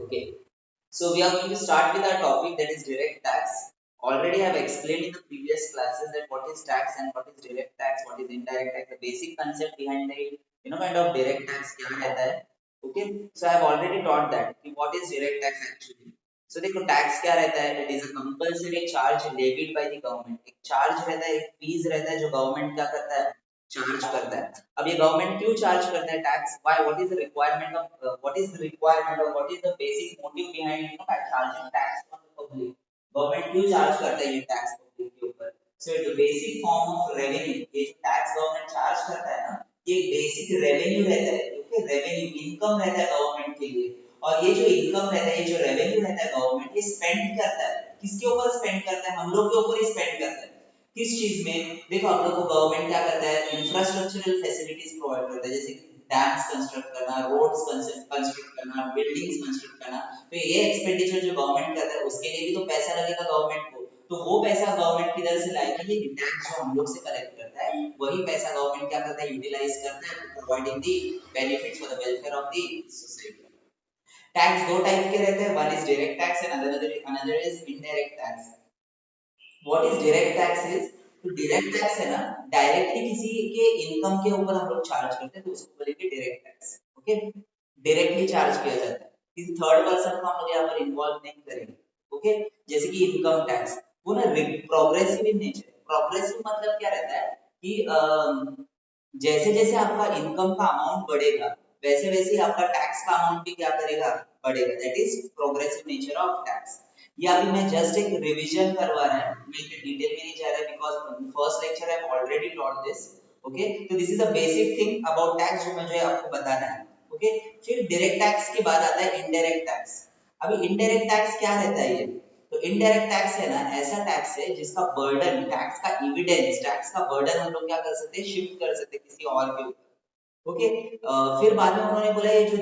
Okay, so we are going to start with our topic, that is direct tax. Already I have explained in the previous classes that what is tax and what is direct tax, what is indirect tax, the basic concept behind the kind of direct tax क्या रहता है. Okay, so I have already taught that कि what is direct tax actually. So देखो tax क्या रहता है, it is a compulsory charge levied by the government. एक charge रहता है, एक fees रहता है जो government क्या करता है, चार्ज करता है. अब ये गवर्नमेंट क्यों चार्ज करता है tax, why, what is the requirement of what is the requirement और what is the basic motive behind charging tax on the public. Government क्यों चार्ज करता है ये टैक्स पब्लिक के ऊपर. So it basic form of revenue. ये जो tax government charge करता है ना, ये बेसिक रेवेन्यू रहता है. ओके, रेवेन्यू इनकम रहता है गवर्नमेंट के लिए. और ये जो इनकम रहता है, ये जो रेवेन्यू रहता है गवर्नमेंट ये स्पेंड करता है. किसके ऊपर स्पेंड करता है, हम लोग के ऊपर ही स्पेंड करता है. किस चीज में, देखो आप लोग को गवर्नमेंट क्या करता है, इंफ्रास्ट्रक्चरल फैसिलिटीज प्रोवाइड करता है, जैसे कि डैम्स कंस्ट्रक्ट करना, रोड्स कंस्ट्रक्ट करना, बिल्डिंग्स कंस्ट्रक्ट करना. तो ये एक्सपेंडिचर जो गवर्नमेंट करता है उसके लिए भी तो पैसा लगेगा गवर्नमेंट को. तो वो पैसा गवर्नमेंट किधर से लाएगा, ये टैक्स जो हम लोग से कलेक्ट करता है वही पैसा गवर्नमेंट क्या करता है, यूटिलाइज करता है, providing the benefits for the welfare of the society. Tax दो टाइप के रहते हैं, one is direct tax and another is indirect tax. What is direct tax is, तो डायरेक्ट टैक्स है ना, डायरेक्टली किसी के इनकम के ऊपर हम लोग चार्ज करते हैं तो उसको बोलेंगे direct tax. Okay, directly charge किया जाता है, किसी थर्ड पर्सन को हम लोग यहाँ पर इन्वॉल्व नहीं करेंगे. ओके, जैसे कि इनकम टैक्स, वो ना प्रोग्रेसिव इन नेचर. प्रोग्रेसिव मतलब क्या रहता है कि जैसे जैसे आपका इनकम का अमाउंट बढ़ेगा वैसे वैसे ही आपका टैक्स का अमाउंट भी क्या करेगा, बढ़ेगा. That is progressive nature of tax. ये अभी मैं जस्ट एक रिवीजन करवा रहा है, मैं इतने डिटेल में नहीं जा रहा because first lecture I have already taught this. Okay, तो this is a basic thing about tax जो मुझे आपको बताना है. ओके, फिर डायरेक्ट टैक्स के बाद आता है इनडायरेक्ट टैक्स. अभी इनडायरेक्ट टैक्स क्या रहता है ये, तो इनडायरेक्ट टैक्स है ना, ऐसा टैक्स है जिसका बर्डन, टैक्स का एविडेंस, टैक्स का बर्डन हम लोग क्या कर सकते हैं, शिफ्ट कर सकते हैं किसी और के ऊपर. ओके, फिर बाद में उन्होंने बोला ये जो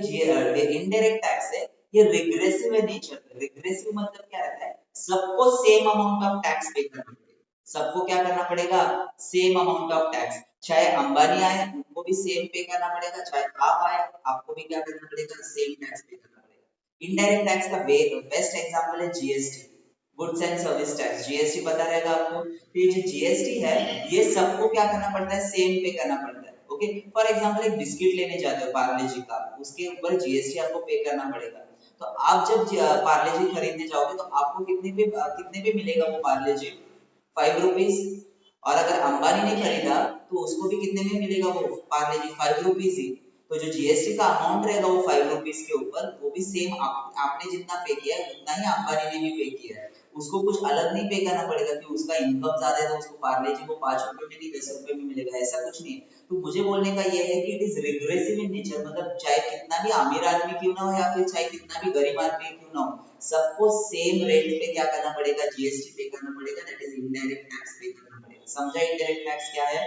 इनडायरेक्ट टैक्स है ये रिग्रेसिव है नेचर. रिग्रेसिव मतलब क्या रहता है, सबको सेम अमाउंट ऑफ टैक्स पे करना पड़ेगा. सबको क्या करना पड़ेगा, सेम अमाउंट ऑफ टैक्स. चाहे अंबानी आए उनको भी सेम पे करना पड़ेगा, चाहे आप आए आपको भी क्या करना पड़ेगा, सेम टैक्स पे करना पड़ेगा. इनडायरेक्ट टैक्स का बेस्ट एग्जांपल है GST, goods and service tax. GST पता रहेगा आपको. तो ये जो जीएसटी है ये सबको क्या करना पड़ता है, सेम पे करना पड़ता है. ओके, फॉर एग्जांपल एक बिस्किट लेने जाते हो पार्ले जी का, उसके ऊपर जीएसटी आपको पे करना पड़ेगा. तो आप जब पार्ले जी खरीदने जाओगे तो आपको कितने पे मिलेगा वो पार्ले जी, 5 रुपीज. और अगर अंबानी ने खरीदा तो उसको भी कितने में मिलेगा वो पार्ले जी, 5 रुपीज ही. तो जो जीएसटी का अमाउंट रहेगा वो 5 रुपीज के ऊपर, वो भी सेम आपने जितना पे किया है उतना ही अंबानी ने भी पे किया है. उसको कुछ अलग नहीं पे करना पड़ेगा कि उसका इनकम ज्यादा है तो उसको पार्ले जी को 5 रुपए में नहीं 10 रुपए में मिलेगा, ऐसा कुछ नहीं है. तो मुझे बोलने का ये है कि it is regressive in nature, मतलब चाहे कितना भी अमीर आदमी क्यों ना हो या फिर चाहे कितना भी गरीब आदमी क्यों ना हो, सबको सेम रेट पे क्या करना पड़ेगा, जीएसटी पे करना पड़ेगा. दैट इज इनडायरेक्ट टैक्स पे करना पड़ेगा. समझा इनडायरेक्ट टैक्स क्या है.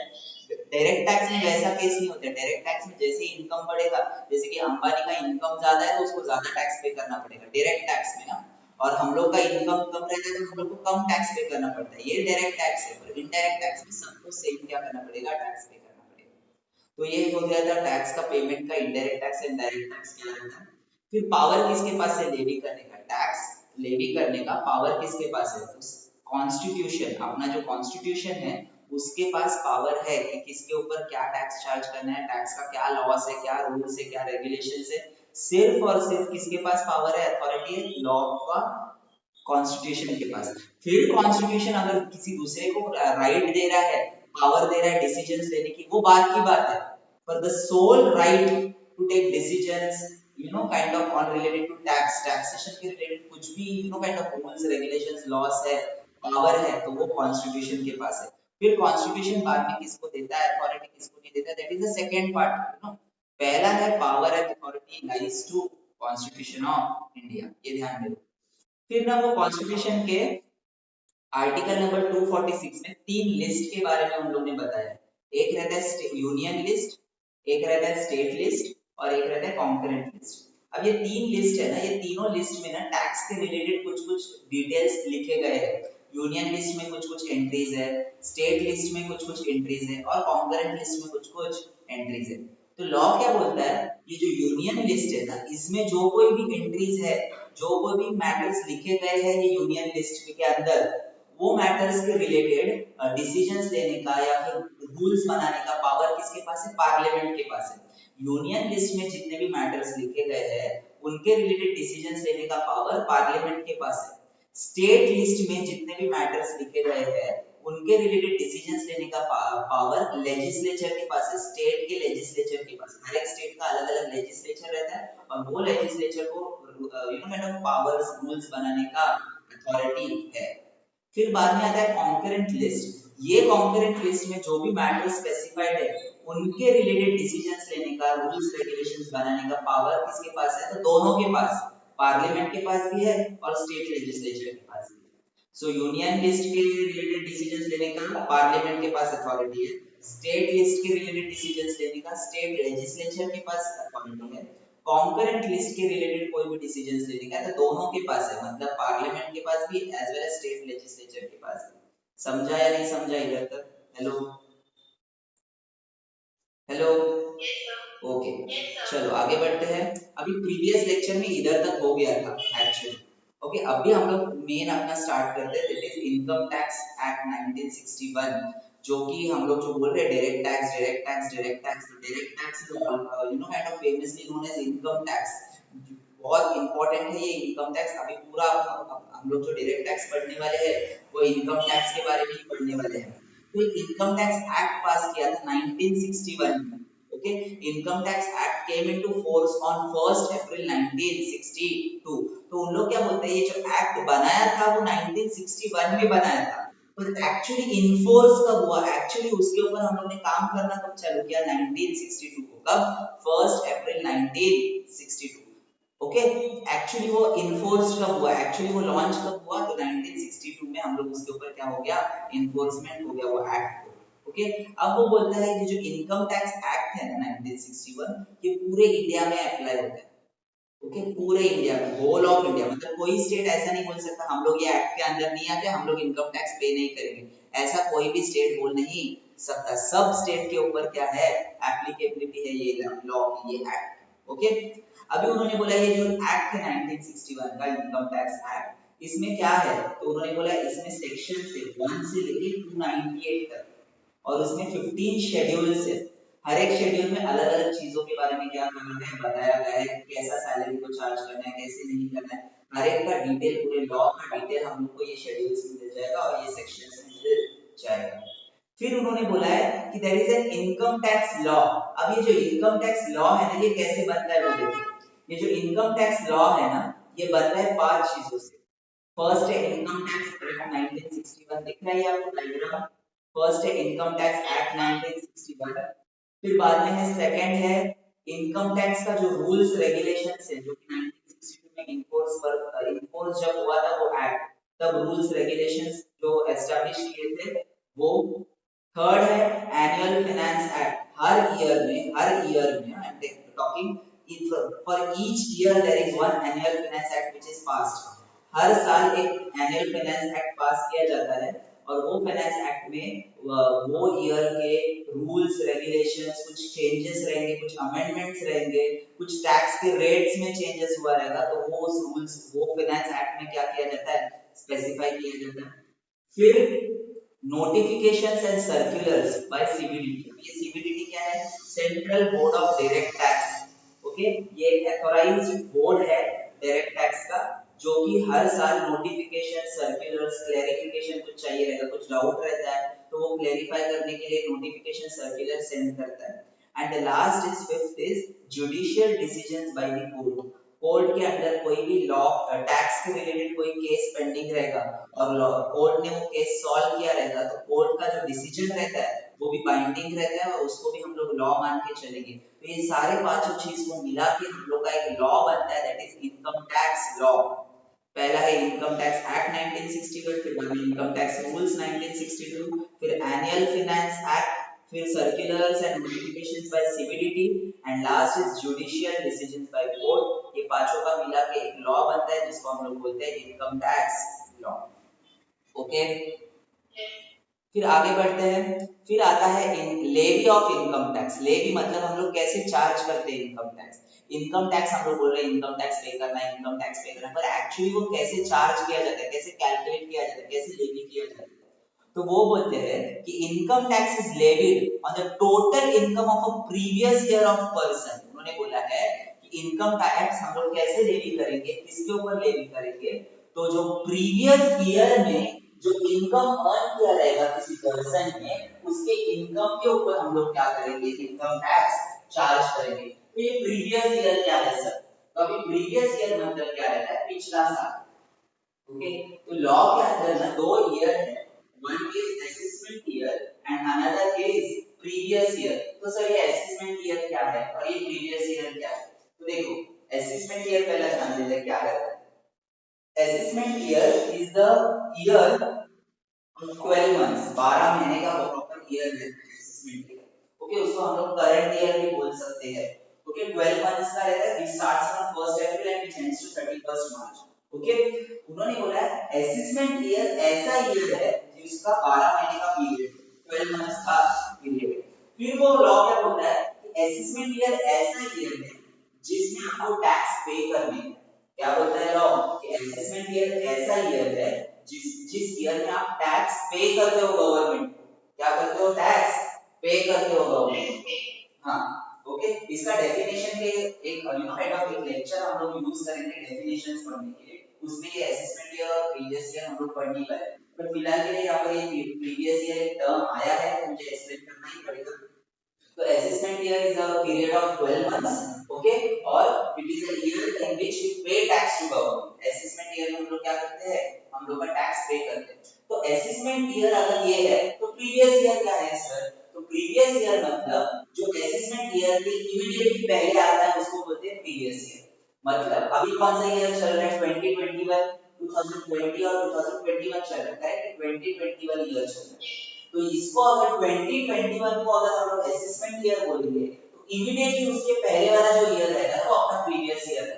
डायरेक्ट टैक्स में वैसा केस नहीं होता. डायरेक्ट टैक्स में जैसे इनकम बढ़ेगा, जैसे कि अंबानी का इनकम ज्यादा है तो उसको ज्यादा टैक्स पे करना पड़ेगा डायरेक्ट टैक्स में ना. और हम लोग का इनकम कम रहता है तो हम लोग को कम टैक्स पे करना पड़ता है. ये डायरेक्ट टैक्स है. पर इनडायरेक्ट टैक्स में सबको सेम क्या करना पड़ेगा, टैक्स पे करना पड़ेगा. तो ये हो गया था टैक्स का पेमेंट का, indirect tax and direct tax क्या रहता है. फिर पावर किसके पास है लेवी करने का, टैक्स लेवी करने का पावर किसके पास है, तो कॉन्स्टिट्यूशन, अपना जो कॉन्स्टिट्यूशन है उसके पास पावर है कि किसके ऊपर क्या टैक्स चार्ज करना है, टैक्स का क्या लॉस है, क्या रूल्स है, क्या रेगुलेशंस है. सिर्फ और सिर्फ किसके पास पावर है, अथॉरिटी है, लॉ का, कॉन्स्टिट्यूशन के पास. फिर कॉन्स्टिट्यूशन अगर किसी दूसरे को राइट दे रहा है, पावर दे रहा है डिसीजंस लेने की, वो बात की बात है. पर the sole right to take decisions kind of on related to tax, taxation के रिलेटेड कुछ भी kind of rules regulations laws है, पावर है, तो वो कॉन्स्टिट्यूशन के पास है. फिर कॉन्स्टिट्यूशन बाद में किसको देता है, अथॉरिटी किसको नहीं देता, that is the second part. पहला है power and authority lies to constitution of India, ये ध्यान देना. फिर ना वो कॉन्स्टिट्यूशन के आर्टिकल नंबर 246 में तीन लिस्ट के बारे में हम लोग ने बताया. एक रहता है यूनियन लिस्ट, एक रहता है स्टेट लिस्ट और एक रहता है कॉन्करेंट लिस्ट. अब ये तीन लिस्ट है ना, ये तीनों लिस्ट में ना टैक्स के रिलेटेड कुछ कुछ डिटेल्स लिखे गए हैं. यूनियन लिस्ट में कुछ कुछ एंट्रीज है, स्टेट लिस्ट में कुछ कुछ एंट्रीज है और कॉन्करेंट लिस्ट में कुछ कुछ एंट्रीज है. तो लॉ क्या बोलता है, ये जो यूनियन लिस्ट है ना, इसमें जो कोई भी एंट्रीज है, जो कोई भी मैटर्स लिखे गए हैं ये यूनियन लिस्ट के अंदर, वो मैटर्स के रिलेटेड डिसीजंस लेने का या फिर रूल्स बनाने का पावर किसके पास है, पार्लियामेंट के पास है। यूनियन लिस्ट में जितने भी मैटर्स लिखे गए हैं उनके रिलेटेड डिसीजंस लेने का पावर पार्लियामेंट के पास है। स्टेट लिस्ट में जितने भी मैटर्स लिखे गए हैं उनके रिलेटेड डिसीजंस लेने का पावर लेजिस्लेचर के पास है, स्टेट के लेजिस्लेचर के पास। हर एक स्टेट का अलग अलग लेजिस्लेचर रहता है और वो लेजिस्लेचर को काइंड ऑफ पावर्स रूल्स बनाने का अथॉरिटी है। फिर बाद में आता है कॉन्करेंट लिस्ट। ये कॉन्करेंट लिस्ट में जो भी मैटर स्पेसिफाइड है उनके रिलेटेड डिसीजंस लेने का, रूल्स रेगुलेशंस बनाने का पावर किसके पास है, तो दोनों के पास, पार्लियामेंट के पास भी है और स्टेट लेजिस्लेचर के पास भी है। सो यूनियन लिस्ट के रिलेटेड डिसीजंस लेने का पार्लियामेंट के पास अथॉरिटी है, स्टेट लिस्ट के रिलेटेड डिसीजंस लेने का स्टेट लेजिस्लेचर के पास अथॉरिटी है, कॉन्करेंट लिस्ट के रिलेटेड कोई भी डिसीजंस लेने का है तो दोनों के पास है, मतलब पार्लियामेंट के पास भी as well as state legislature के पास भी। समझा या नहीं समझा इधर तक? हेलो हेलो, ओके, चलो आगे बढ़ते हैं। अभी प्रीवियस लेक्चर में इधर तक हो गया था एक्चुअली। ओके, अभी हम लोग मेन अपना स्टार्ट करते हैं, that is income tax act 1961, जो कि हम लोग जो बोल रहे हैं direct tax, direct tax, direct tax. तो direct tax is kind of famously known as income tax. बहुत इंपॉर्टेंट है ये इनकम टैक्स। अभी पूरा हम लोग जो डायरेक्ट टैक्स पढ़ने वाले हैं वो इनकम टैक्स के बारे में ही पढ़ने वाले हैं। तो इनकम टैक्स एक्ट पास किया था 1961 में। Okay, income tax act came into force on 1st अप्रैल 1962। तो उन लोग क्या बोलते हैं, ये जो एक्ट बनाया था वो 1961 में बनाया था, पर एक्चुअली इन्फोर्स कब हुआ, एक्चुअली उसके ऊपर हम लोग ने काम करना कब चालू किया, 1962 को। कब? 1st अप्रैल 1962। ओके, एक्चुअली वो इन्फोर्स कब हुआ, एक्चुअली वो लॉन्च कब हुआ, तो 1962 में हम लोग उसके ऊपर क्या हो गया, इन्फोर्समेंट हो गया वो एक्ट को। ओके, अब वो बोलता है कि जो इनकम टैक्स एक्ट है ना 1961, ये पूरे इंडिया में अप्लाई होता है। ओके, पूरे इंडिया में, होल ऑफ इंडिया, मतलब कोई स्टेट ऐसा नहीं बोल सकता हम लोग ये एक्ट के अंदर नहीं आते, हम लोग इनकम टैक्स पे नहीं करेंगे, ऐसा कोई भी स्टेट बोल नहीं सकता। सब स्टेट के ऊपर क्या है, एप्लीकेबिलिटी है ये लॉ की, ये एक्ट। ओके, अभी उन्होंने बोला ये जो एक्ट है 1961 का इनकम टैक्स एक्ट, इसमें क्या है, तो उन्होंने बोला इसमें सेक्शन से 1 से लेके 298 तक, और उसमें 15 शेड्यूल्स है। हर एक शेड्यूल में अलग अलग चीजों के बारे में क्या करना है बताया गया है, कैसा सैलरी को चार्ज करना है, कैसे नहीं करना है, हर एक का डिटेल, पूरे लॉ का डिटेल हम लोग को ये शेड्यूल्स में मिल जाएगा और ये सेक्शंस में मिल जाएगा। फिर उन्होंने बोला है कि there is an income tax law. अब ये जो इनकम टैक्स लॉ है ना, ये कैसे बनता है वो देखिए। ये जो इनकम टैक्स लॉ है ना, ये बनता है 5 चीजों से। फर्स्ट है इनकम टैक्स एक्ट 1961, दिख रहा है ये आपको डायग्राम। फर्स्ट है इनकम टैक्स एक्ट 1961। फिर बाद में है सेकंड है इनकम टैक्स का जो रूल्स रेगुलेशंस है, जो कि 1962 में इन्फोर्स जब हुआ था वो एक्ट, तब रूल्स रेगुलेशंस जो एस्टैब्लिश किए थे वो। थर्ड है एनुअल फाइनेंस एक्ट। हर ईयर में I am talking, for each year there is one annual finance act which is passed. हर साल एक एनुअल फाइनेंस एक्ट पास किया जाता है और वो फाइनेंस एक्ट में वो ईयर के रूल्स रेगुलेशंस, कुछ चेंजेस रहेंगे, कुछ अमेंडमेंट्स रहेंगे, कुछ टैक्स के रेट्स में चेंजेस हुआ रहेगा, तो वो उस रूल्स, वो फाइनेंस एक्ट में क्या किया जाता है, स्पेसिफाई किया जाता है। फिर notifications and circulars by CBDT. ये सीबीडीटी क्या है, central board of direct tax. Okay, ये एक अथॉराइज्ड बोर्ड है डायरेक्ट टैक्स का, जो कि हर साल नोटिफिकेशन, सर्कुलर्स, क्लैरिफिकेशन कुछ चाहिए रहेगा, कुछ डाउट रहता है तो वो क्लैरिफाई करने के लिए नोटिफिकेशन, सर्कुलर सेंड करता है। And the last is, fifth is judicial decisions by the court. Court के अंदर कोई भी लॉ, टैक्स के रिलेटेड कोई केस पेंडिंग रहेगा और कोर्ट ने वो केस सॉल्व किया रहेगा, तो कोर्ट का जो डिसीजन रहता है वो भी बाइंडिंग रहता है और उसको भी हम लोग लॉ मान के चलेंगे। तो ये सारे पांचों चीज को मिला के हम लोग का एक लॉ बनता है, that is income tax law. पहला है इनकम टैक्स एक्ट 1961, फिर बाद में इनकम टैक्स रूल्स 1962, फिर एनुअल फाइनेंस एक्ट, फिर circulars and notifications by CBDT, and last is judicial decisions by court. ये पांचों का मिला के एक लॉ बनता है जिसको हम लोग बोलते हैं इनकम टैक्स लॉ। ओके, फिर आगे बढ़ते हैं, फिर आता है levy of income tax. Levy मतलब हम लोग कैसे चार्ज करते हैं इनकम टैक्स। इनकम टैक्स हम लोग बोल रहे हैं इनकम टैक्स पे करना है, इनकम टैक्स पे करना है, पर एक्चुअली वो कैसे चार्ज किया जाता है, कैसे कैलकुलेट किया जाता है, कैसे लेवी किया जाता है। तो वो बोलते हैं कि income tax is levied on the total income of a previous year of person. उन्होंने बोला है कि इनकम टैक्स हम लोग कैसे लेवी करेंगे, किसके ऊपर लेवी करेंगे, तो जो प्रीवियस ईयर में जो इनकम अर्न किया रहेगा किसी पर्सन ने, उसके इनकम के ऊपर हम लोग क्या करेंगे, इनकम टैक्स चार्ज करेंगे। तो ये प्रीवियस ईयर क्या है सर, तो अभी प्रीवियस ईयर मतलब क्या रहता है, पिछला साल। ओके, तो लॉ के अंदर ना दो ईयर है, one is assessment year and another is previous year. तो सर ये असेसमेंट ईयर क्या है और ये प्रीवियस ईयर क्या है, तो देखो असेसमेंट ईयर पहले जान लेते हैं क्या रहता है। Assessment year is the year 12 months, 12 महीने का प्रॉपर ईयर है असेसमेंट ईयर। ओके, उसको हम लोग करंट ईयर भी बोल सकते हैं। ओके, 12 मंथ्स का रहता है, which starts from 1st April and which ends to 31st March. Okay, उन्होंने बोला है असेसमेंट ईयर ऐसा ईयर है जिसका 12 महीने का पीरियड, 12 मंथ्स का पीरियड। फिर वो लॉ क्या बोलता है कि असेसमेंट ईयर ऐसा ईयर है जिसमें आपको टैक्स पे करने हैं। क्या बोलता है लॉ कि असेसमेंट ईयर ऐसा ईयर है जिस जिस ईयर में आप टैक्स पे करते हो गवर्नमेंट को। क्या करते हो, टैक्स पे करते हो गवर्नमेंट को। हाँ, ओके, इसका डेफिनेशन के एक हेड ऑफ एक लेक्चर हम लोग यूज करेंगे डेफिनेशंस पढ़ने के लिए, उसमें ये असेसमेंट ईयर और प्रीवियस ईयर हम लोग पढ़ नहीं पाए, बट फिलहाल के लिए यहाँ पर ये प्रीवियस ईयर एक टर्म आया है तो मुझे एक्सप्लेन करना ही पड़ेगा। So assessment year is a period of 12 months, okay, or it is a year in which we pay tax to government. Assessment year में हम लोग क्या करते हैं, हम लोग का टैक्स पे करते हैं। तो assessment year अगर ये है तो previous year क्या है सर, तो previous year मतलब जो assessment year के immediately पहले आता है उसको बोलते हैं previous year। मतलब अभी कौन सा ईयर चल रहा है, 2021, 2020 और 2021 चल रहा है, करेक्ट, 2021 ईयर चल रहा है। तो इसको अगर 2021 को अगर हम लोग असेसमेंट ईयर बोलेंगे तो इमीडिएटली उसके पहले वाला जो ईयर रहेगा वो अपना प्रीवियस ईयर है।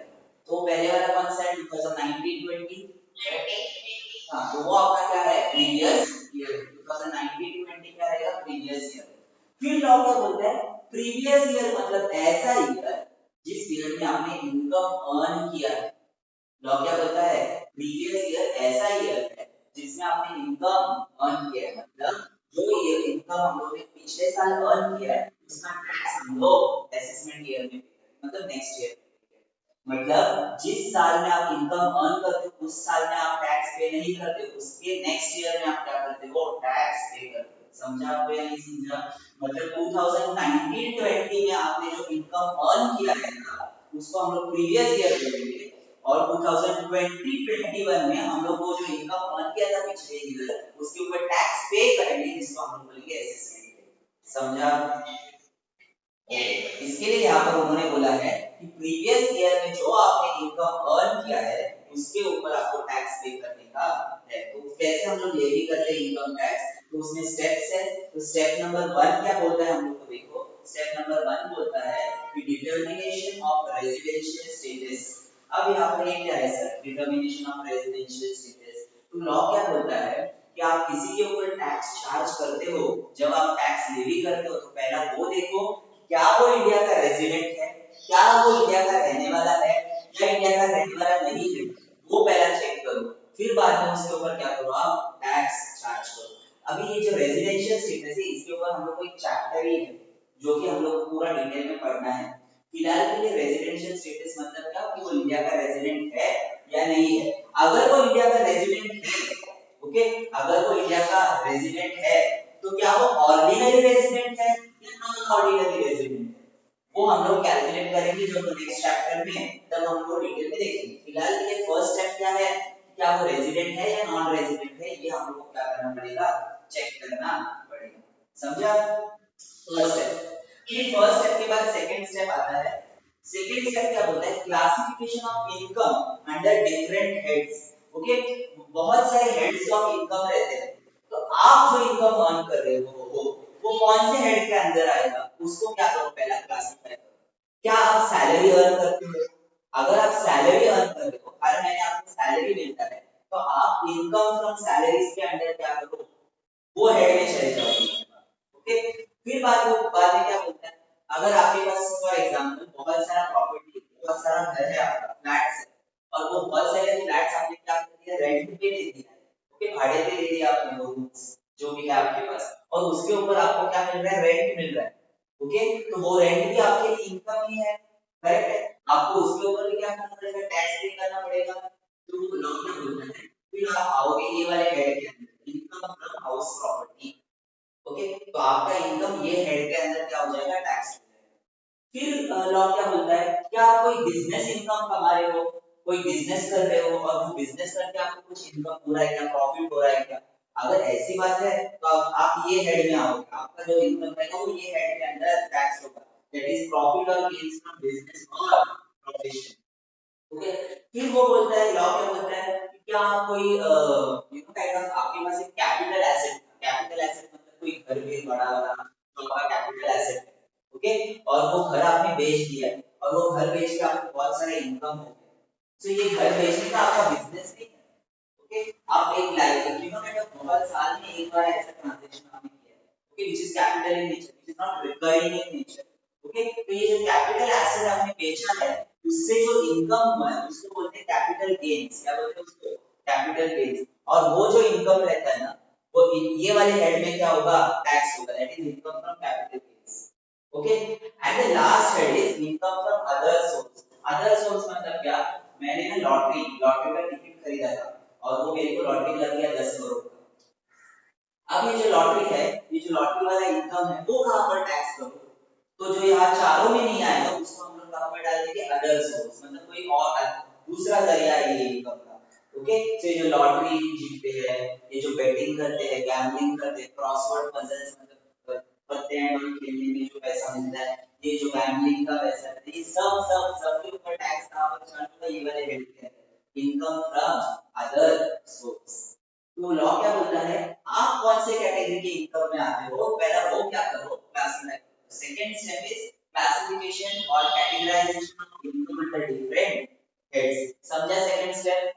तो पहले वाला कौन सा है, 2019-20। हाँ, तो वो आपका क्या है, प्रीवियस ईयर। 2019-20 क्या रहेगा, प्रीवियस ईयर। फिर लॉ क्या बोलता है, प्रीवियस ईयर मतलब ऐसा ईयर जिस ईयर में आपने इनकम अर्न किया है। लॉ क्या बोलता है, प्रीवियस ईयर ऐसा ईयर है जिसमें आपने इनकम अर्न किया है, मतलब जो ये इनकम हम लोग ने पिछले साल अर्न किया है उसका टैक्स हम लोग असेसमेंट ईयर में पे करें, मतलब नेक्स्ट ईयर। मतलब जिस साल में आप इनकम अर्न करते हो उस साल में आप टैक्स पे नहीं करते, उसके नेक्स्ट ईयर में आप क्या करते हो, टैक्स पे करते हो। समझा आपको या नहीं समझा, मतलब 2019-20 में आपने जो इनकम अर्न किया है ना उसको हम लोग प्रीवियस ईयर बोलेंगे, और 2020-21 में हम लोग वो जो इनकम अर्न किया था पिछले ईयर उसके ऊपर टैक्स पे करेंगे, जिसको हम लोग बोलेंगे असेसमेंट। समझा। इसके लिए यहाँ पर उन्होंने बोला है कि प्रीवियस ईयर में जो आपने इनकम अर्न किया है उसके ऊपर आपको टैक्स पे करने का है। तो कैसे हम लोग लेवी करते हैं इनकम टैक्स, तो उसमें स्टेप्स है। तो स्टेप नंबर 1 क्या बोलता है हम लोग को, देखो स्टेप नंबर 1 बोलता है कि डिटरमिनेशन ऑफ रेजिडेंशियल स्टेटस। अब यहाँ पर ये क्या है sir, determination of residential status. तो लॉ क्या बोलता है कि आप किसी के ऊपर टैक्स चार्ज करते हो, जब आप टैक्स लेवी करते हो तो पहला वो देखो क्या वो इंडिया का रेजिडेंट है, क्या वो इंडिया का रहने वाला है, या इंडिया का रहने वाला नहीं है, वो पहला चेक करो। फिर बाद में उसके ऊपर क्या करो, आप टैक्स चार्ज करो। अभी ये जो रेजिडेंशियल स्टेटस है इसके ऊपर हम लोग को एक चैप्टर ही है जो कि हम लोग को पूरा डिटेल में पढ़ना है। फिलहाल के लिए रेजिडेंशियल स्टेटस मतलब क्या, कि वो इंडिया का रेजिडेंट है या नहीं है। अगर वो इंडिया का रेजिडेंट है, ओके, अगर वो इंडिया का रेजिडेंट है तो क्या वो ऑर्डिनरी रेजिडेंट है या नॉन ऑर्डिनरी रेजिडेंट है, वो हम लोग कैलकुलेट करेंगे जब नेक्स्ट चैप्टर में, तब हम लोग डिटेल में देखेंगे। फिलहाल के लिए फर्स्ट स्टेप क्या है, क्या वो रेजिडेंट है या नॉन रेजिडेंट है, ये हम लोग को क्या करना पड़ेगा, चेक करना पड़ेगा। समझा, फर्स्ट स्टेप। फिर फर्स्ट स्टेप के बाद सेकंड स्टेप आता है। सेकंड स्टेप क्या बोलता है, classification of income under different heads. Okay, बहुत सारे हेड्स ऑफ इनकम रहते हैं, तो आप जो इनकम अर्न कर रहे हो वो कौन से हेड के अंदर आएगा, उसको क्या करो, पहला क्लासिफाई करो। क्या आप सैलरी अर्न करते हो, अगर आप सैलरी अर्न कर रहे हो, हर महीने आपको सैलरी मिलता है, तो आप इनकम फ्रॉम सैलरीज के अंडर क्या करो, वो हेड में चले जाओगे। ओके, फिर बाद में क्या बोलता है, अगर आपके पास फॉर एग्जांपल बहुत सारा प्रॉपर्टी, बहुत सारा घर है, आपका फ्लैट्स है, और वो बहुत सारे फ्लैट्स आपने क्या कर दिया, रेंट पे दे दिया है। ओके, भाड़े पे दे दिया आपने वो रूम्स जो भी है आपके पास, और उसके ऊपर आपको क्या मिल रहा है, रेंट मिल रहा है। ओके, तो वो रेंट भी आपके लिए इनकम ही है, करेक्ट है। आपको उसके ऊपर भी क्या करना पड़ेगा, टैक्स पे करना पड़ेगा। तो लॉ क्या बोलता है, फिर आप आओगे ये वाले हेड के अंदर, income from house property. Okay, तो आपका इनकम ये हेड के अंदर क्या हो जाएगा, टैक्स हो जाएगा। फिर लॉ क्या बोलता है, क्या आप कोई बिजनेस इनकम कमा रहे हो, कोई बिजनेस कर रहे हो, और वो बिजनेस करके आपको कुछ इनकम हो रहा है क्या, प्रॉफिट हो रहा है क्या। अगर ऐसी बात है तो आप ये हेड में आओगे, आपका जो इनकम रहेगा वो ये हेड के अंदर टैक्स होगा, दैट इज प्रॉफिट और गेन्स फ्रॉम बिजनेस और प्रोफेशन। ओके, फिर वो बोलता है, लॉ क्या बोलता है कि क्या आप कोई काइंड ऑफ आपके पास एक कैपिटल एसेट, कैपिटल एसेट मतलब कोई घर भी बड़ा वाला जो आपका कैपिटल एसेट है। ओके, और वो घर आपने बेच दिया है, और वो घर बेच के आपको बहुत सारा इनकम हो गया, तो ये घर बेचने का आपका बिजनेस नहीं है। ओके, आप एक लाइक काइंड ऑफ बहुत साल में एक बार ऐसा ट्रांजैक्शन आपने किया है, okay, which is capital in nature, which is not recurring in nature. Okay, तो ये जो कैपिटल एसेट आपने बेचा है, उससे जो इनकम हुआ है उसको बोलते हैं कैपिटल गेन्स, क्या बोलते हैं उसको, कैपिटल गेन्स। और वो जो इनकम रहता है ना, वो ये वाले हेड में क्या होगा, टैक्स होगा, that is income from capital gains. Okay, and the last head is income from other source. Other source मतलब क्या, मैंने ना लॉटरी लॉटरी का टिकट खरीदा था, और वो मेरे को लॉटरी लग गया 10 करोड़ का। अब ये जो लॉटरी है, ये जो लॉटरी वाला इनकम है, वो कहां पर टैक्स करो, तो जो यहाँ चारों में नहीं आएगा उसको हम लोग कहां पर डाल देंगे, अदर सोर्स, मतलब कोई और दूसरा जरिया है ये इनकम का। ओके, तो ये जो लॉटरी जीतते हैं, ये जो बेटिंग करते हैं, गैम्बलिंग करते हैं, क्रॉसवर्ड पजल्स मतलब पत्ते हैं और खेलने में जो पैसा मिलता है, ये जो गैम्बलिंग का पैसा है, ये सब सब सब के ऊपर टैक्स कहां पर चार्ज होगा, ये वाले हेड के अंदर, इनकम फ्रॉम अदर सोर्स। तो लॉ क्या बोलता है, आप कौन से कैटेगरी के इनकम में आते हो, पहला वो क्या करो, classify. Second step is classification और categorisation of income under different heads. समझा सेकंड स्टेप?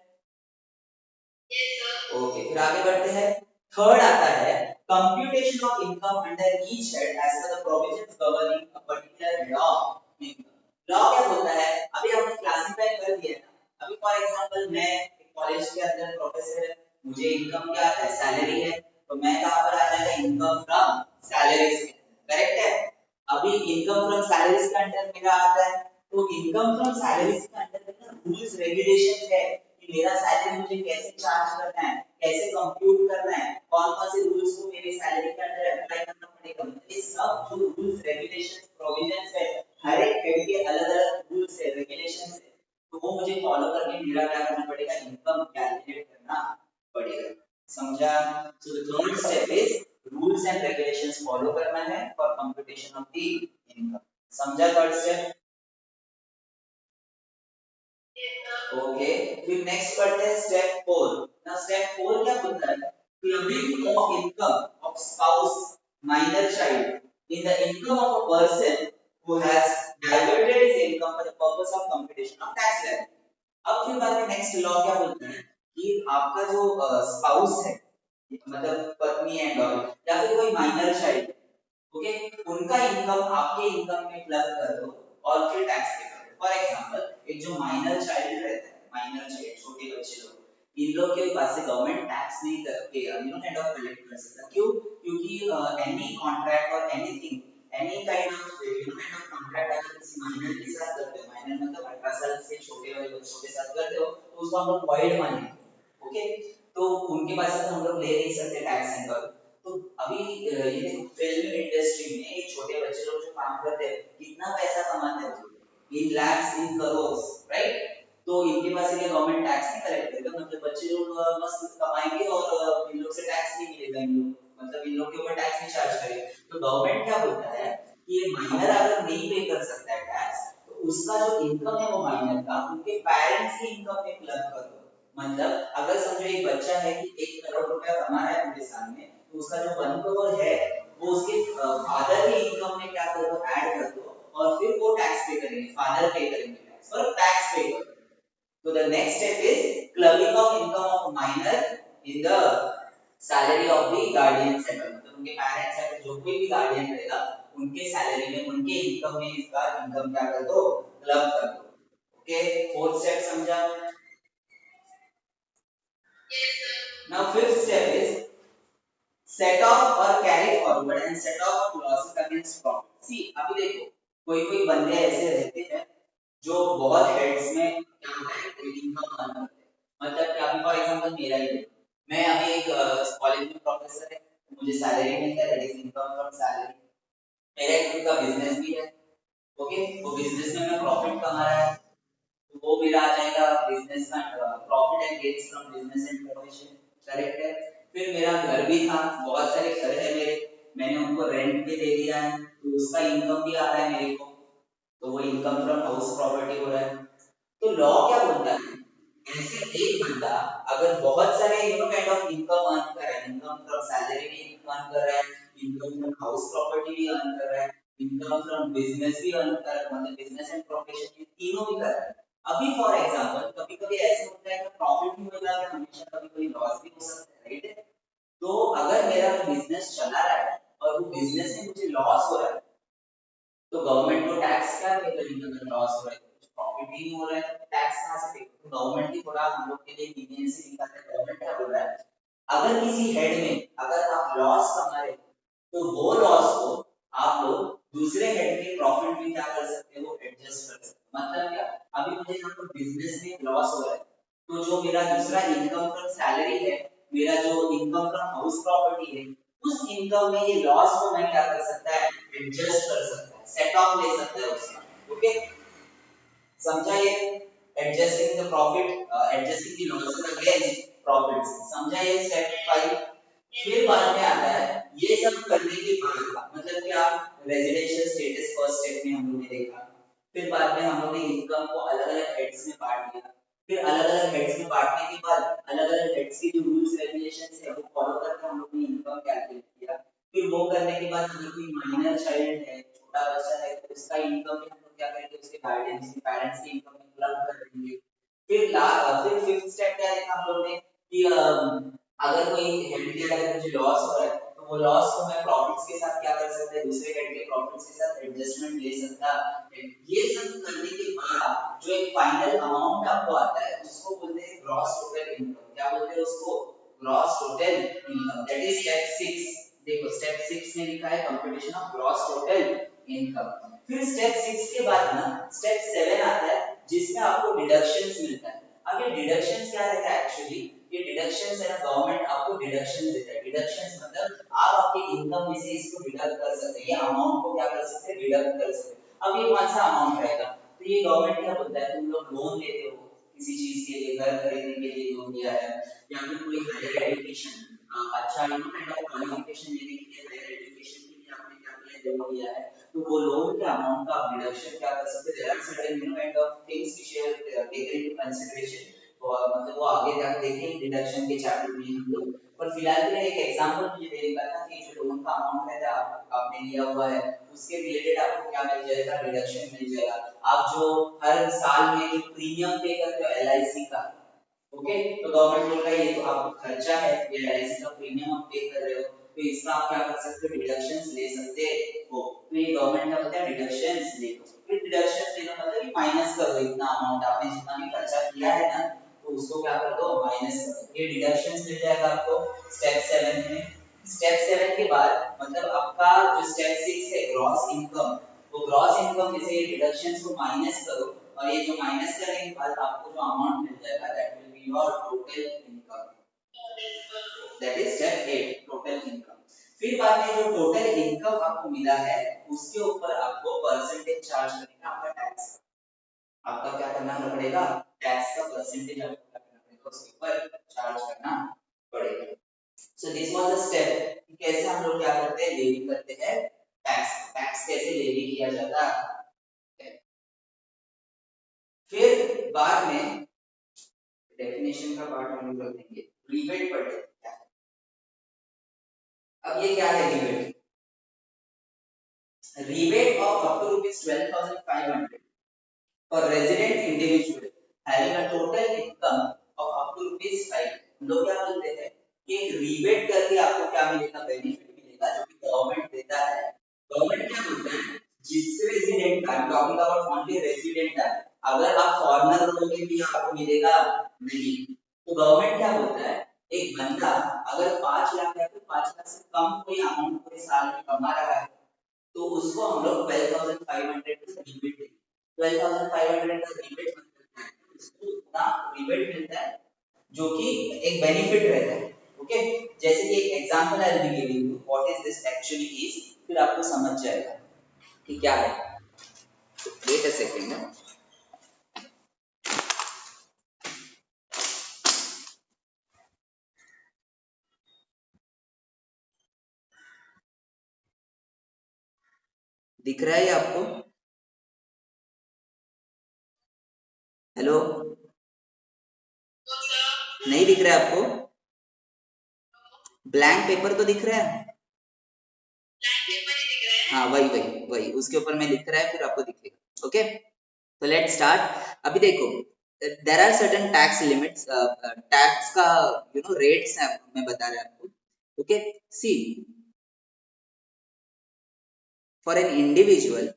ओके, फिर आगे बढ़ते हैं। थर्ड आता है computation of income under each head as per the provisions governing a particular head of income. Law क्या बोलता है, अभी हमने क्लासिफाई कर दिया ना, अभी फॉर एग्जांपल मैं एक कॉलेज के अंदर प्रोफेसर है, मुझे इनकम क्या है, सैलरी है, तो मैं कहां पर आ जाएगा, इनकम फ्रॉम सैलरीज के अंदर, करेक्ट है। अभी इनकम फ्रॉम सैलरीज के अंडर मेरा आता है, तो इनकम फ्रॉम सैलरीज के अंडर में रूल्स रेगुलेशंस है कि मेरा सैलरी मुझे कैसे चार्ज करना है, कैसे कंप्यूट करना है, कौन कौन से रूल्स को मेरे सैलरी के अंदर अप्लाई करना पड़ेगा, मतलब ये सब जो रूल्स रेगुलेशंस प्रोविजंस है, हर एक हेड के अलग-अलग रूल्स है, रेगुलेशंस है, तो वो मुझे फॉलो करके मेरा क्या करना पड़ेगा, इनकम कैलकुलेट करना पड़ेगा। समझा? So the third step is rules and regulations follow करना है for computation of the income. समझा थर्ड स्टेप? ओके, फिर नेक्स्ट पढ़ते हैं स्टेप 4। ना स्टेप 4 क्या बोलता है, clubbing of income of spouse, minor child in the income of a person who has diverted his income for the purpose of computation of tax liability। अब फिर बाद में नेक्स्ट लॉ क्या बोलता है कि आपका जो स्पाउस है, मतलब पत्नी एंड ऑल, या फिर कोई माइनर चाइल्ड, ओके, उनका इनकम आपके इनकम में प्लस कर दो और फिर टैक्स पे कर दो। फॉर एग्जांपल, एक जो माइनर चाइल्ड रहता है, माइनर चाइल्ड छोटे बच्चे लोग, इन लोग के पास से गवर्नमेंट टैक्स नहीं करके काइंड ऑफ कलेक्ट कर सकता। क्यों? क्योंकि एनी कॉन्ट्रैक्ट और anything, any kind of kind of contract अगर किसी माइनर के साथ करते हो, माइनर मतलब 18 साल से छोटे वाले बच्चों के साथ करते हो, तो उसको हम लोग वॉइड मानेंगे। ओके, तो उनके पास से तो हम लोग ले नहीं सकते टैक्स एंड ऑल। तो अभी ये देखो, फिल्म इंडस्ट्री में ये छोटे बच्चे लोग जो काम करते हैं, कितना पैसा कमाते हैं, इन लैक्स इन करोड़, राइट। तो इनके पास से गवर्नमेंट टैक्स नहीं कलेक्ट करेगा, मतलब बच्चे लोग मस्त कमाएंगे और इन लोग से टैक्स नहीं मिलेगा, इन लोग मतलब इन लोग के ऊपर टैक्स नहीं चार्ज करेगा। तो गवर्नमेंट क्या बोलता है कि ये माइनर अगर नहीं पे कर सकता है टैक्स, तो उसका जो इनकम है वो माइनर का उनके पेरेंट्स की इनकम में क्लब कर दो। मतलब अगर समझो एक बच्चा है कि 1 करोड़ रुपया कमा रहा है पूरे साल में, तो उसका जो 1 करोड़ है वो उसके फादर की इनकम में क्या कर दो, ऐड कर दो, और फिर वो टैक्स पे करेंगे, फादर पे करेंगे टैक्स, और टैक्स पे करेंगे। तो the next step is clubbing of income of minor in the salary of the guardian settle, मतलब उनके पेरेंट्स सेटल जो कोई भी गार्डियन रहेगा उनके सैलरी में उनके इनकम में इसका इनकम क्या कर दो, क्लब कर दो। ओके, फोर्थ स्टेप समझा। Now fifth step is set off or carry forward and set off losses against profit। सी अभी देखो कोई कोई बंदे ऐसे रहते हैं जो बहुत हेड्स में क्या होता है इनकम अर्न करते हैं, मतलब कि अभी फॉर एग्जांपल मेरा ही देखो, मैं अभी एक कॉलेज में प्रोफेसर है, मुझे सैलरी मिलता है, that is income from salary. मेरा एक खुद का बिजनेस भी है, ओके, वो बिजनेस में मैं प्रॉफिट कमा रहा है, तो वो मेरा आ जाएगा बिजनेस का profit and gains from business and profession, correct है। फिर मेरा घर भी था, बहुत सारे घर है मेरे, मैंने उनको रेंट पे दे दिया है, तो उसका इनकम भी आ रहा है मेरे को, तो वो इनकम फ्रॉम हाउस प्रॉपर्टी हो रहा है। तो लॉ क्या बोलता है, ऐसे एक बंदा अगर बहुत सारे काइंड ऑफ इनकम अर्न कर रहा है, इनकम फ्रॉम सैलरी भी अर्न कर रहा है, इनकम फ्रॉम हाउस प्रॉपर्टी भी अर्न कर रहा है, इनकम फ्रॉम बिजनेस भी अर्न कर रहा है, मतलब बिजनेस एंड प्रोफेशन तीनों भी कर रहा है। अभी फॉर एग्जांपल कभी कभी ऐसे होता है कि प्रॉफिट भी हो जाता है हमेशा, कभी कभी लॉस भी हो सकता है, राइट। तो अगर मेरा बिजनेस चला रहा है और वो बिजनेस में मुझे लॉस हो रहा है, तो गवर्नमेंट को टैक्स क्या पे करेंगे, अगर लॉस हो रहा है तो प्रॉफिट ही नहीं हो रहा है तो टैक्स कहां से पे करेंगे। तो गवर्नमेंट भी थोड़ा हम लोग के लिए लीनियंसी दिखाता है, गवर्नमेंट क्या बोल रहा है, अगर किसी हेड में अगर आप लॉस कमा रहे हो तो वो लॉस को आप लोग दूसरे हेड के प्रॉफिट में क्या कर सकते हो, एडजस्ट कर सकते हो। मतलब क्या, अभी मुझे यहाँ पर बिजनेस में लॉस हो रहा है, तो जो मेरा दूसरा इनकम फ्रॉम सैलरी है, मेरा जो इनकम फ्रॉम हाउस प्रॉपर्टी है, उस इनकम में ये लॉस को मैं क्या कर सकता है, एडजस्ट कर सकता है, सेट ऑफ ले सकता है उसका। ओके, समझा ये, adjusting the profit, adjusting the losses against profits, समझा ये स्टेप 5। फिर बाद में आता है ये सब करने के बाद, मतलब कि आप रेजिडेंशियल स्टेटस फर्स्ट स्टेप में हम लोग ने देखा, फिर बाद में हम लोग ने इनकम को अलग अलग हेड्स में बांट दिया, फिर अलग अलग हेड्स में बांटने के बाद अलग अलग हेड्स के जो रूल्स रेगुलेशंस है वो फॉलो करके हम लोग ने इनकम कैलकुलेट किया। फिर वो करने के बाद अगर कोई माइनर चाइल्ड है, छोटा बच्चा है, तो उसका इनकम में हम लोग क्या करेंगे, उसके गार्डियंस के पेरेंट्स के इनकम में क्लब कर देंगे। फिर फिफ्थ स्टेप क्या देखा हम लोग ने कि अगर कोई हेड के अगर मुझे लॉस हो रहा है तो वो लॉस को मैं प्रॉफिट्स के साथ क्या कर सकता है, दूसरे हेड के प्रॉफिट्स के साथ एडजस्टमेंट ले सकता है। ये सब करने के बाद जो एक फाइनल अमाउंट आपको आता है उसको बोलते हैं ग्रॉस टोटल इनकम। क्या बोलते हैं उसको, gross total income, that is step 6। देखो स्टेप 6 में लिखा है computation of gross total income. फिर स्टेप 6 के बाद ना स्टेप 7 आता है जिसमें आपको डिडक्शंस मिलता है। अब ये डिडक्शंस क्या रहता है एक्चुअली, ये डिडक्शंस है ना, गवर्नमेंट आपको डिडक्शन देता है। डिडक्शंस मतलब आप आपके इनकम में से इसको डिडक्ट कर सकते हैं, ये अमाउंट को क्या कर सकते हैं, डिडक्ट कर सकते हैं। अब ये कौन सा अमाउंट रहेगा, तो ये गवर्नमेंट क्या बोलता है, तुम लोग लोन लेते हो किसी चीज के लिए, घर खरीदने के लिए लोन लिया है, या फिर कोई हायर एजुकेशन, अच्छा काइंड ऑफ क्वालिफिकेशन लेने के लिए, हायर एजुकेशन के लिए आपने क्या किया, लोन लिया है, तो वो लोन के अमाउंट का आप डिडक्शन क्या कर सकते हैं। There are certain kind of things which are taken into consideration, और मतलब वो आगे तक देखें डिडक्शन के चैप्टर में हम लोग। पर फिलहाल के लिए एक एग्जांपल मुझे देने का था कि जो लोन का अमाउंट है आपने लिया हुआ है उसके रिलेटेड आपको क्या मिल जाएगा, डिडक्शन मिल जाएगा। आप जो हर साल में जो प्रीमियम पे करते हो एलआईसी का, ओके, तो गवर्नमेंट बोल रहा है ये तो आपका खर्चा है, ये एलआईसी का प्रीमियम आप पे कर रहे हो, तो इसका आप क्या कर सकते हो, डिडक्शंस ले सकते हो। तो ये गवर्नमेंट का बताया डिडक्शंस ले लो। फिर डिडक्शंस लेना मतलब कि माइनस कर दो इतना अमाउंट आपने जितना भी खर्चा किया है ना, तो उसको क्या कर दो, माइनस कर दो। ये डिडक्शंस मिल जाएगा आपको स्टेप 7 में। स्टेप 7 के बाद मतलब आपका जो स्टेप 6 है ग्रॉस इनकम, वो ग्रॉस इनकम में से ये डिडक्शंस को माइनस करो, और ये जो माइनस करने के बाद आपको जो अमाउंट मिल जाएगा that will be your total income, that is step 8 total income. फिर बाद में जो टोटल इनकम आपको मिला है उसके ऊपर आपको परसेंटेज चार्ज करना, आपका टैक्स, आपका क्या करना पड़ेगा, टैक्स का परसेंटेज आपको क्या करना पड़ेगा, उसके ऊपर चार्ज करना पड़ेगा। So this was the step कि कैसे हम लोग क्या करते हैं, लेवी करते हैं टैक्स, टैक्स कैसे लेवी किया जाता है। फिर बाद में डेफिनेशन का पार्ट हम लोग कर देंगे, रिबेट पढ़ लेते हैं। अब ये क्या है rebate, rebate of up to rupees 12,500 for resident individual having a total income of up to rupees 5। लोग क्या बोलते हैं, एक रिबेट करके आपको क्या मिलेगा, बेनिफिट मिलेगा जो कि गवर्नमेंट देता है। गवर्नमेंट क्या बोलता है, जिस resident, I am talking about only resident है, अगर आप फॉरेनर रहोगे भी आपको मिलेगा नहीं। तो गवर्नमेंट क्या बोलता है, एक बंदा अगर 5 लाख या फिर 5 लाख से कम कोई अमाउंट पूरे साल में कमा रहा है तो उसको हम लोग 12,500 का रिबेट देंगे। 12,500 का रिबेट मतलब है उसको उतना रिबेट मिलता है जो कि एक बेनिफिट रहता है। ओके, जैसे कि एक example I will give you what is this actually is, फिर आपको समझ जाएगा कि क्या है। Wait a second. दिख रहा है ये आपको? हेलो, नहीं दिख रहा है आपको? ब्लैंक पेपर तो दिख रहा है? हाँ वही वही वही, उसके ऊपर में लिख रहा है, फिर आपको दिखेगा। ओके, तो लेट्स स्टार्ट। अभी देखो, there are certain tax limits, tax का रेट्स है, मैं बता रहा हूँ आपको। Okay, see for an individual,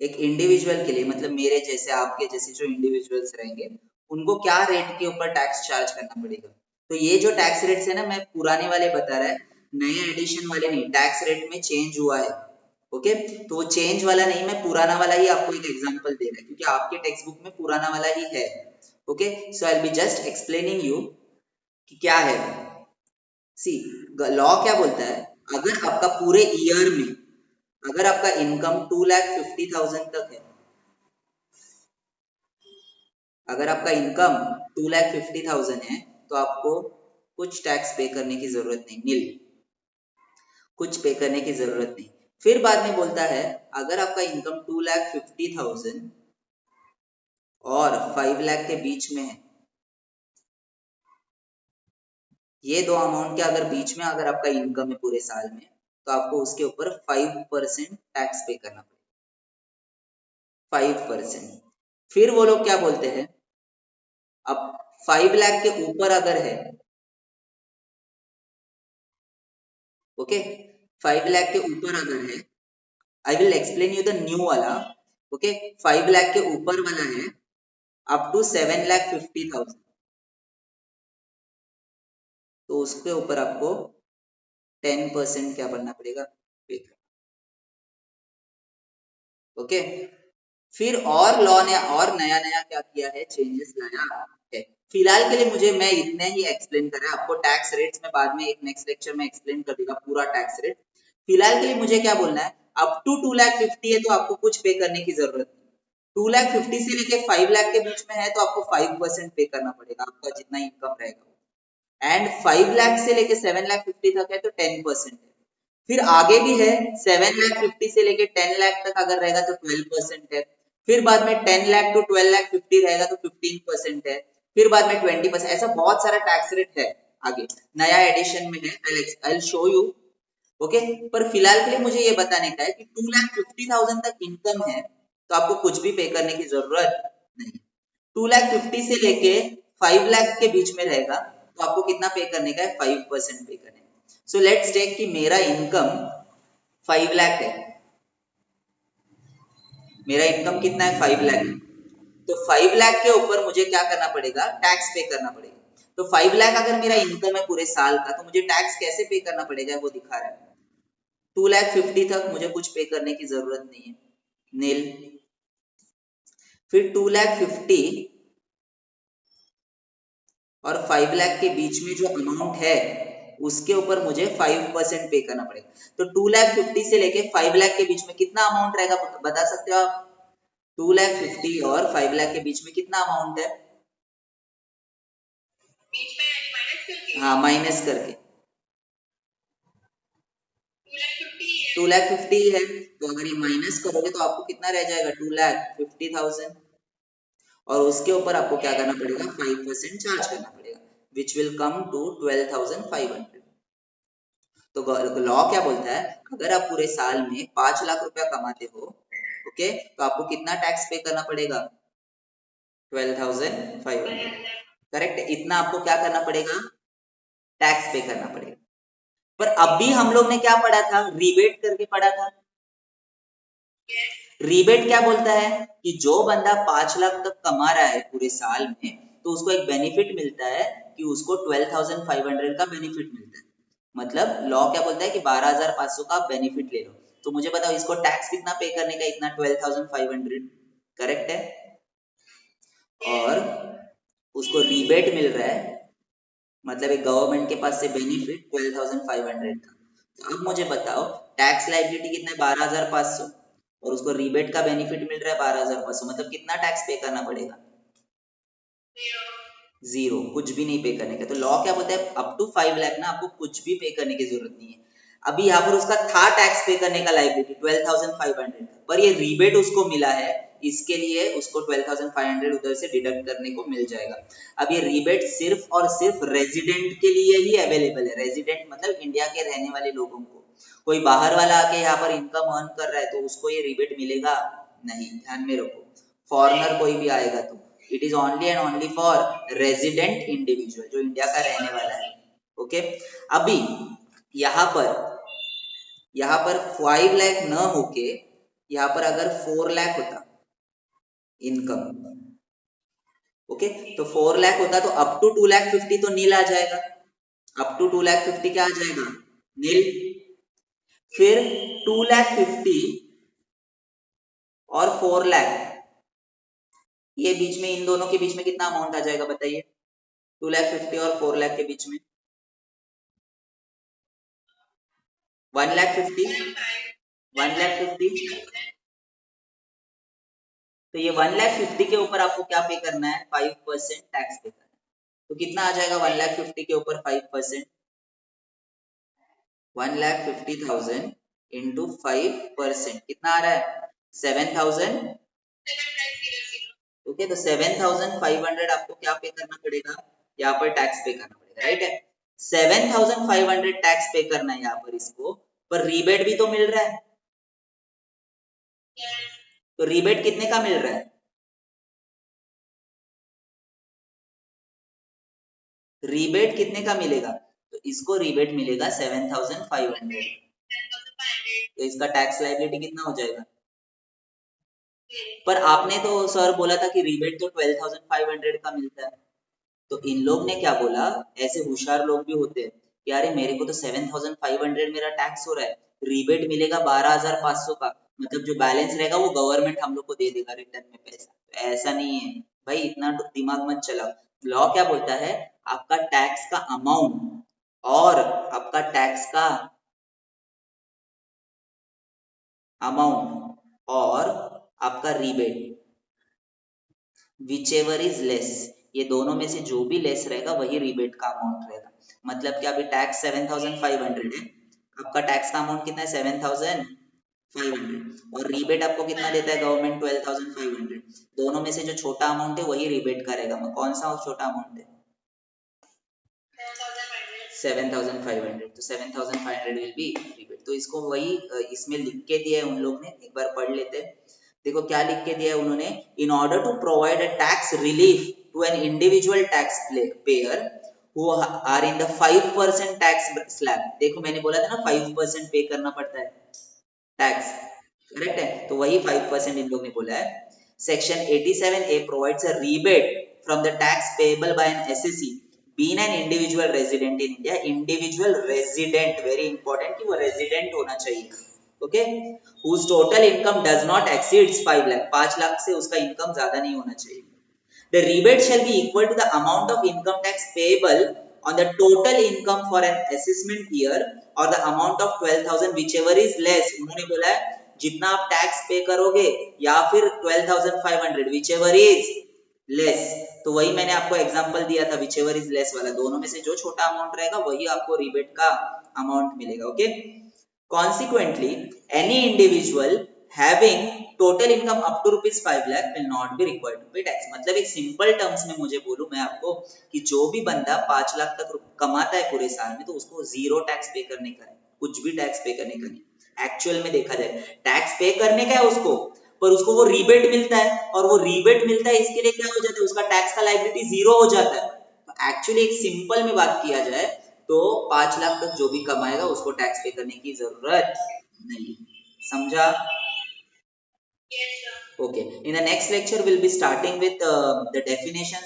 एक इंडिविजुअल के लिए मतलब मेरे जैसे आपके जैसे जो इंडिविजुअल्स रहेंगे उनको क्या रेट के ऊपर टैक्स चार्ज करना पड़ेगा। तो ये जो टैक्स रेट्स है ना, मैं पुराने वाले बता रहा है, नए एडिशन वाले नहीं, टैक्स रेट में चेंज हुआ है। ओके, तो वो चेंज वाला नहीं, मैं पुराना वाला ही आपको एक एग्जांपल दे रहा है क्योंकि आपके टेक्स्ट बुक में पुराना वाला ही है। Okay, so I will be just explaining you कि क्या है। सी, लॉ क्या बोलता है, अगर आपका पूरे ईयर में अगर आपका इनकम 2,50,000 तक है, अगर आपका इनकम 2,50,000 है तो आपको कुछ टैक्स पे करने की जरूरत नहीं, नील, कुछ पे करने की जरूरत नहीं। फिर बाद में बोलता है अगर आपका इनकम 2,50,000 और 5 लाख के बीच में है, ये दो अमाउंट के अगर बीच में अगर आपका इनकम है पूरे साल में, तो आपको उसके ऊपर 5% टैक्स पे करना पड़ेगा, 5%। फिर वो लोग क्या बोलते हैं, अब 5 लाख के ऊपर अगर है, ओके, 5 लाख के ऊपर अगर है, I will explain you the new वाला। ओके, 5 लाख के ऊपर वाला है अप टू 7,50,000, तो उसके ऊपर आपको 10% क्या बनना पड़ेगा, पे करना। ओके, फिर और लॉ ने और नया नया क्या किया है, चेंजेस लाया है। फिलहाल के लिए मुझे, मैं इतने ही एक्सप्लेन कर रहा, आपको टैक्स रेट्स में बाद में एक नेक्स्ट लेक्चर में एक्सप्लेन कर दूंगा पूरा टैक्स रेट। फिलहाल के लिए मुझे क्या बोलना है, अप टू 2,50,000 है तो आपको कुछ पे करने की जरूरत नहीं। 2,50,000 से लेके 5 लाख के बीच में है तो आपको 5% पे करना पड़ेगा, आपका जितना इनकम रहेगा। एंड 5 लाख से लेके 7,50,000 तक है तो 10% है। फिर आगे भी है, 7,50,000 से लेके 10 लाख तक अगर रहेगा तो 12% है। फिर बाद में 10 लाख टू 12,50,000 रहेगा तो 15% है। फिर बाद में 20%, ऐसा बहुत सारा टैक्स रेट है। आगे नया एडिशन में है, आई शो यू। ओके, पर फिलहाल के लिए मुझे ये बताने का है कि 2,50,000 तक इनकम है तो आपको कुछ भी पे करने की जरूरत नहीं। 2,50,000 से लेके 5 लाख के बीच में रहेगा तो आपको कितना पे करने का है, 5% पे करने का। सो लेट्स टेक कि मेरा इनकम 5 लाख है, मेरा इनकम कितना है, 5 लाख है। तो 5 लाख के ऊपर मुझे क्या करना पड़ेगा, टैक्स पे करना पड़ेगा। तो 5 लाख अगर मेरा इनकम है पूरे साल का तो मुझे टैक्स कैसे पे करना पड़ेगा वो दिखा रहा है। 2,50,000 तक मुझे कुछ पे करने की जरूरत नहीं है, नील। फिर 2,50,000 और 5 लाख के बीच में जो अमाउंट है उसके ऊपर मुझे 5% पे करना पड़ेगा। तो 2,50,000 से लेके 5 लाख के बीच में कितना अमाउंट रहेगा बता सकते हो आप? 2,50,000 और 5 लाख के बीच में कितना अमाउंट है? हाँ, माइनस करके 2,50,000 है, तो अगर ये माइनस करोगे तो आपको कितना रह जाएगा, 2,50,000। और उसके ऊपर आपको क्या करना पड़ेगा, 5% चार्ज करना पड़ेगा, विच विल कम टू 12,500। तो लॉ क्या बोलता है, अगर आप पूरे साल में 5 लाख रुपया कमाते हो, ओके, तो आपको कितना टैक्स पे करना पड़ेगा, 12,500। करेक्ट है, इतना आपको क्या करना पड़ेगा, टैक्स पे करना पड़ेगा। पर अभी हम लोग ने क्या पढ़ा था, रिबेट करके पढ़ा था। रिबेट क्या बोलता है कि जो बंदा 5 लाख तक कमा रहा है पूरे साल में, तो उसको एक बेनिफिट मिलता है कि उसको 12,500 का बेनिफिट मिलता है। मतलब लॉ क्या बोलता है कि 12,500 का बेनिफिट ले लो। तो मुझे बताओ इसको टैक्स कितना पे करने का, इतना 12,500, करेक्ट है। और उसको रिबेट मिल रहा है, मतलब एक गवर्नमेंट के पास से बेनिफिट 12,500 का। तो अब मुझे बताओ टैक्स लायबिलिटी कितना है, 12,500, और उसको रिबेट का बेनिफिट मिल रहा है 12,500, मतलब कितना टैक्स पे करना पड़ेगा, जीरो, कुछ भी नहीं पे करने का। तो लॉ क्या बोलता है, अप टू 5 लाख ना आपको कुछ भी पे करने की जरूरत नहीं है। अभी यहाँ पर उसका था टैक्स पे करने का लायबिलिटी 12,500 का, पर ये रिबेट उसको मिला है, इसके लिए उसको 12,500 उधर से डिडक्ट करने को मिल जाएगा। अब ये रिबेट सिर्फ और सिर्फ रेजिडेंट के लिए ही अवेलेबल है। रेजिडेंट मतलब इंडिया के रहने वाले लोगों को, कोई बाहर वाला आके यहाँ पर इनकम अर्न कर रहा है तो उसको ये रिबेट मिलेगा नहीं, ध्यान में रखो। फॉरेनर कोई भी आएगा तो it is only and only for resident individual, जो इंडिया का रहने वाला है। ओके, अभी यहाँ पर 5 लाख न होके यहाँ पर अगर 4 लाख होता इनकम, ओके, तो 4 लाख होता तो अप टू 2,50,000 तो नील आ जाएगा, अप टू 2,50,000 क्या आ जाएगा, नील। फिर 2,50,000 और 4 लाख, ये बीच में, इन दोनों के बीच में कितना अमाउंट आ जाएगा बताइए, 2,50,000 और 4 लाख के बीच में 1,50,000, 1,50,000। तो ये 1,50,000 के ऊपर आपको क्या पे करना है, 5% टैक्स पे करना है। तो कितना आ जाएगा 1,50,000 के ऊपर 5%, 1,50,000 इंटू 5% कितना आ रहा है, 7,000। ओके, तो 7,500 आपको क्या पे करना पड़ेगा, यहाँ पर टैक्स पे करना पड़ेगा, राइट है। 7,500 टैक्स पे करना है यहाँ पर इसको, पर रिबेट भी तो मिल रहा है। तो रिबेट कितने का मिल रहा है, रिबेट कितने का मिलेगा, तो इसको रिबेट मिलेगा 7,500। तो इसका टैक्स लायबिलिटी कितना हो जाएगा, पर आपने तो सर बोला था कि रिबेट तो 12,500 का मिलता है। तो इन लोग ने क्या बोला, ऐसे होशियार लोग भी होते हैं कि अरे मेरे को तो 7,500 मेरा टैक्स हो रहा है, रिबेट मिलेगा 12,500 का, मतलब जो बैलेंस रहेगा वो गवर्नमेंट हम लोग को दे देगा रिटर्न में पैसा। तो ऐसा नहीं है भाई, इतना दिमाग मत चलाओ। लॉ क्या बोलता है, आपका टैक्स का अमाउंट और आपका टैक्स का अमाउंट और आपका rebate, which ever is less, ये दोनों में से जो भी लेस रहेगा वही रिबेट का अमाउंट रहेगा। मतलब कि अभी टैक्स 7,500 है, आपका टैक्स का अमाउंट कितना है 7,500, और रिबेट आपको कितना देता है गवर्नमेंट 12,500। दोनों में से जो छोटा अमाउंट है वही रिबेट का रहेगा। कौन सा छोटा अमाउंट है, 7,500, तो 7,500 विल बी रिबेट। तो इसको वही इसमें लिख के दिया है उन लोग ने, एक बार पढ़ लेते हैं। देखो क्या लिख के दिया है उन्होंने, in order to provide a tax relief to an individual tax payer who are in the 5% tax slab. देखो मैंने बोला था ना 5% पे करना पड़ता है टैक्स, करेक्ट है, तो वही 5% इन लोग ने बोला है। Section 87A provides a rebate from the tax payable by an SSC being an individual resident in India. Individual resident, very important कि वो रेजिडेंट होना चाहिए, okay, whose total income does not exceeds 5 lakh, 5 lakh से उसका income ज्यादा नहीं होना चाहिए। The rebate shall be equal to the amount of income tax payable on the total income for an assessment year or the amount of 12,000 whichever is less। उन्होंने बोला है जितना आप टैक्स पे करोगे या फिर 12,500 whichever is लेस। तो वही मैंने आपको एग्जांपल दिया था whichever is less वाला, दोनों में से जो छोटा अमाउंट रहेगा वही आपको रिबेट का अमाउंट मिलेगा, okay. Consequently, any individual having total income up to rupees 5 lakh will not be required to pay tax। मतलब एक सिंपल टर्म्स में मुझे बोलूं मैं आपको कि जो भी बंदा 5 लाख तक कमाता है पूरे साल में, तो उसको जीरो टैक्स पे करने का है, कुछ भी टैक्स पे करने का नहीं। एक्चुअल में देखा जाए टैक्स पे करने का है उसको, पर उसको वो रिबेट मिलता है, और वो रिबेट मिलता है इसके लिए क्या हो जाता है, उसका टैक्स का लायबिलिटी जीरो हो जाता है। एक्चुअली एक सिंपल में बात किया जाए तो 5 लाख तक जो भी कमाएगा उसको टैक्स पे करने की जरूरत नहीं। समझा? Okay. In the next lecture, we'll be starting with the definitions